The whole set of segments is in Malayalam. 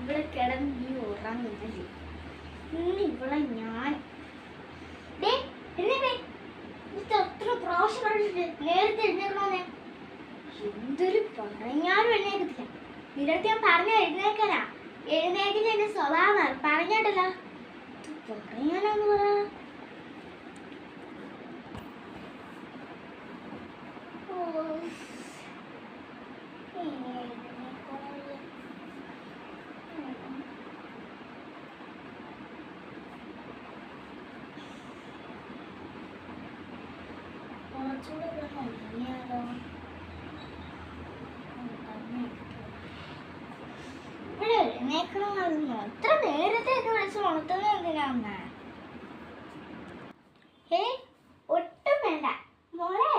ഇവിടെ കിടന്ന് നീ ഉറങ്ങുന്നല്ലേ? ഇവിടെ ഞാൻ എത്ര പ്രാവശ്യം പറഞ്ഞിട്ട് നേരത്തെ എഴുന്നേക്കണോന്നെ? എന്തൊരു പറഞ്ഞാലും എഴുന്നേക്കത്തില്ല. നിരത്തി ഞാൻ പറഞ്ഞ എഴുന്നേക്കാനാ. എഴുന്നേക്കില്ല എന്റെ സ്വഭാവമാണ്. പറഞ്ഞിട്ടല്ല പറയാനാന്ന് പറ. എത്ര നേരത്തെ വിളിച്ച് ഉണർത്തുന്നത് എന്തിനാ? ഒട്ടും വേണ്ട മോളെ,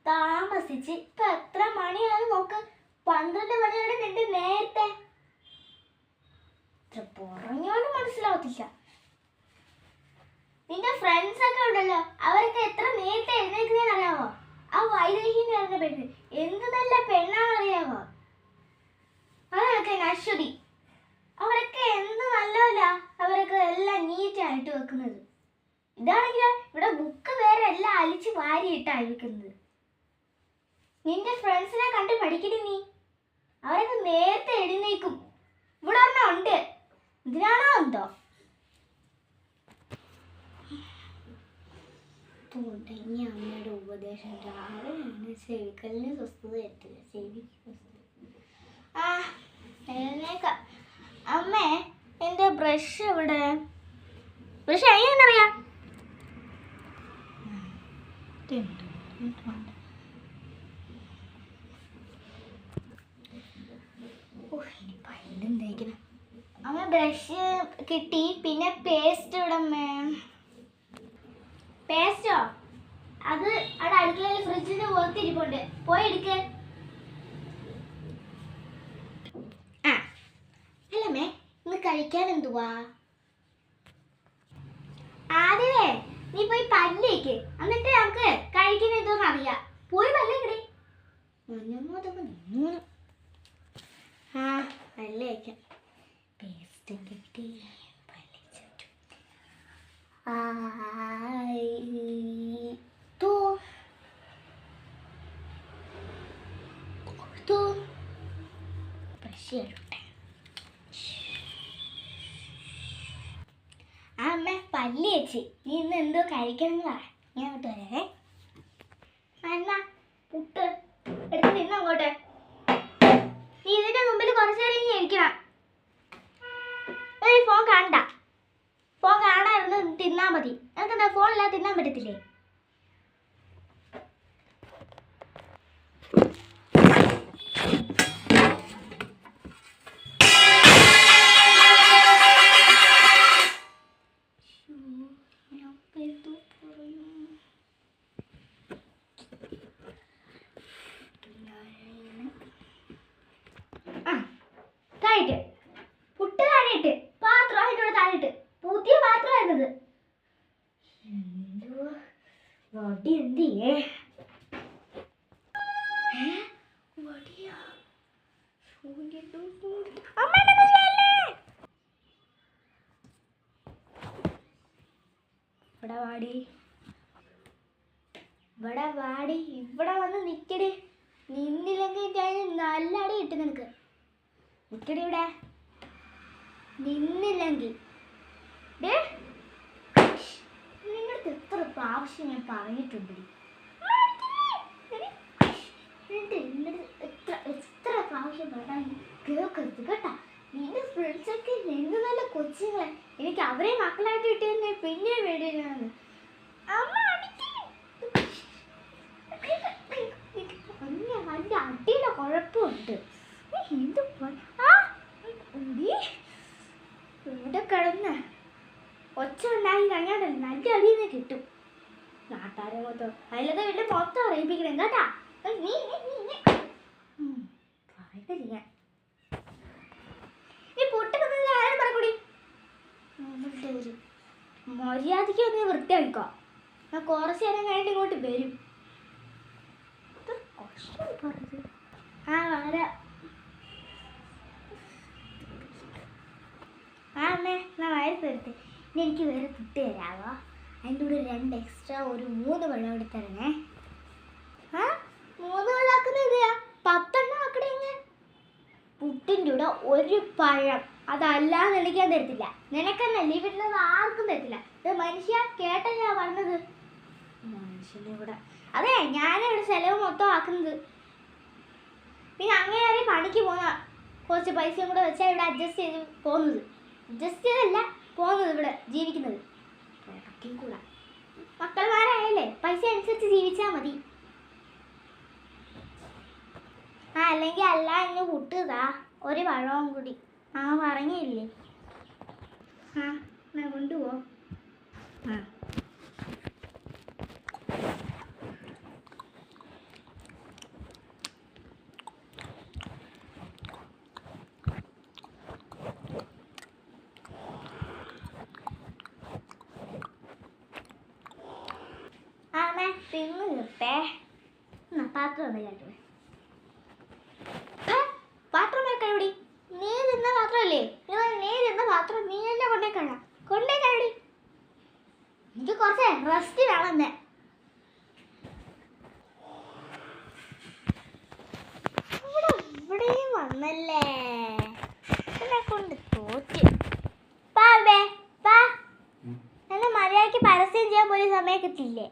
താമസിച്ച്. ഇപ്പൊ എത്ര മണിയാണ് നോക്ക്? 12 മണിയോടെ നിന്റെ നേരത്തെ. പറഞ്ഞാലും മനസ്സിലാവത്തില്ല. നിന്റെ ഫ്രണ്ട്സ് ഒക്കെ ഉണ്ടല്ലോ, അവരൊക്കെ എത്ര നേരത്തെ എഴുന്നേക്കുന്നതെന്ന് അറിയാമോ? ആ വൈദേഹിന്ന് പറഞ്ഞ പെണ്ണ് എന്ത് നല്ല പെണ്ണാണെന്നറിയാമോ? അതൊക്കെ അശ്വതി. അവരൊക്കെ എന്ത് നല്ലതല്ല. അവരൊക്കെ എല്ലാം നീറ്റായിട്ട് വെക്കുന്നത്. ഇതാണെങ്കിൽ ഇവിടെ ബുക്ക് വേറെ എല്ലാം അലിച്ച് വാരിയിട്ടാണ് വെക്കുന്നത്. നിന്റെ ഫ്രണ്ട്സിനെ കണ്ട് പഠിക്കണേ നീ. അവരൊക്കെ നേരത്തെ എഴുന്നേക്കും. ഇവിടെ ഒരെണ്ണം ഉണ്ട്. ഇതിനാണോ എന്തോ തുടങ്ങി അമ്മയുടെ ഉപദേശം. രാവിലെ ചെവിക്കലിന് സ്വസ്ഥത എത്തില്ല. ചെവിക്ക് സ്വസ്ഥത. എഴുന്നേക്കാം. അമ്മേ, എൻ്റെ ബ്രഷ് എവിടെ? ബ്രഷ് എങ്ങനെയറിയാം? അമ്മ ബ്രഷ് കിട്ടി. പിന്നെ പേസ്റ്റ് ഇടമ്മേ. പേസ്റ്റോ? അത് അവിടെ അടുക്കളയിൽ ഫ്രിഡ്ജിന്റെ പുറത്തിരിപ്പുണ്ട്. പോയി എടുക്ക്. അല്ലമ്മേ, ഇന്ന് കഴിക്കാൻ എന്തുവാ? ആദ്യമേ നീ പോയി പല്ലേക്ക്, എന്നിട്ട് നമുക്ക് കഴിക്കുന്ന എന്തോന്ന് അറിയാം. പോയി പല്ലേക്കടേ. പല്ലേക്കാം. പേസ്റ്റ് കിട്ടി. ബ്രഷ് ചെയ്യട്ടെ. അമ്മ പല്ല് ചേച്ചി, നീ ഇന്ന് എന്തോ കഴിക്കണം എന്ന് പറ. ഞാൻ അങ്ങോട്ട് വരാവേ. എന്നാ പുട്ട് എടുത്ത് തിന്ന് അങ്ങോട്ട്. നീ ഇതിന്റെ മുമ്പിൽ കുറച്ചു നേരം ഇനി ഇരിക്കണം. ഫോൺ കാണണ്ട. ഫോൺ കാണാറുണ്ട്. തിന്നാ മതി. എനിക്കെന്താ ഫോണില്ലാതെ തിന്നാൻ പറ്റത്തില്ലേ? പുട്ട് താഴെയിട്ട്, പാത്രം അതിൻ്റെ കൂടെ താഴെയിട്ട്. പുതിയ പാത്രമായിരുന്നത്. എന്തോ വടി എന്തിയേ? വടിയാ? ഇവിടെ വാടി. ഇവിടെ വാടി. ഇവിടെ വന്ന് നിക്കടി. നിന്നില്ലെങ്കിൽ ഞാൻ നല്ല അടി കിട്ടും നിനക്ക്. നിക്കടി ഇവിടെ. നിന്നില്ലെങ്കിൽ നിങ്ങളുടെ എത്ര പ്രാവശ്യം ഞാൻ പറഞ്ഞിട്ടുണ്ട്. എത്ര പ്രാവശ്യം പറഞ്ഞാൽ കേൾക്കരുത് കേട്ടാ. നിന്റെ ഫ്രണ്ട്സൊക്കെ എന്ത് നല്ല കൊച്ചുങ്ങളെ. എനിക്ക് അവരെ മക്കളായിട്ട് കിട്ടിയെന്നെ പിന്നെ വേണ്ടിയാണ്. അതിൻ്റെ അടിയുടെ കുഴപ്പമുണ്ട്. എന്ത് ഇവിടെ കിടന്ന് ഒച്ച ഉണ്ടാക്കി കഴിഞ്ഞാൽ നല്ല അടിയെന്ന് കിട്ടും. നാട്ടാരെ മൊത്തം അതിലൊക്കെ വീട്ടിൽ മൊത്തം അറിയിപ്പിക്കണം കേട്ടാ. നീ പറയത്തില്ല. നീ പൊട്ടുന്നത് ആരും പറക്കൂടി. മര്യാദയ്ക്ക് ഒന്ന് വൃത്തിയാക്കിക്കോ. ഞാൻ കുറച്ച് നേരം കഴിഞ്ഞിട്ട് ഇങ്ങോട്ട് വരും. വരാം. എടുത്ത് ഇനി എനിക്ക് വേറെ പുട്ട് തരാമോ? അതിൻ്റെ കൂടെ 2 എക്സ്ട്രാ ഒരു 3 വെള്ളം എടുത്ത് തരണേ. ആ 3 വെള്ളം ആക്കുന്നത് എന്തിനാ? 10 എണ്ണം ആക്കണേങ്ങ. പുട്ടിൻ്റെ കൂടെ ഒരു പഴം, അതല്ലാന്നുണ്ടെങ്കിൽ ഞാൻ തരത്തില്ല. നിനക്കെന്നല്ല, ഈ വീട്ടിൽ ആർക്കും തരത്തില്ല. ഇത് മനുഷ്യ കേട്ട ഞാൻ പറഞ്ഞത്. മനുഷ്യൻ്റെ കൂടെ അതെ ഞാനിവിടെ ചിലവ് മൊത്തം ആക്കുന്നത്. പിന്നെ അങ്ങനെ പണിക്ക് പോകുന്ന കുറച്ച് പൈസയും കൂടെ വെച്ചാൽ ഇവിടെ അഡ്ജസ്റ്റ് ചെയ്ത് പോകുന്നത്. അഡ്ജസ്റ്റ് ചെയ്തല്ല പോകുന്നത്, ഇവിടെ ജീവിക്കുന്നത്. കൂടെ മക്കൾമാരായല്ലേ, പൈസ അനുസരിച്ച് ജീവിച്ചാൽ മതി. ആ അല്ലെങ്കിൽ അല്ല ഇന്ന് പുട്ടുതാ ഒരു പഴവും കൂടി. ആ പറഞ്ഞില്ലേ. ആ എന്നാ കൊണ്ടുപോ. ആ അമ്മേ തിന്ന് കിട്ടേ. പാത്രം ഒന്ന് കേട്ടോ. പാത്രം വെക്കടി. നീ തിന്ന പാത്രമല്ലേ? നീ തിന്ന പാത്രം നീ തന്നെ കൊണ്ടേക്കണ. കൊണ്ടേക്കടി. എനിക്ക് കുറച്ച് റെസ്റ്റ് വേണമെന്നേ. ഇവിടെയും വന്നല്ലേ, എന്നെ കൊണ്ട് തോറ്റ്. പാ എന്നെ മര്യാദയ്ക്ക് പരസ്യം ചെയ്യാൻ പോലും സമയം കിട്ടില്ലേ?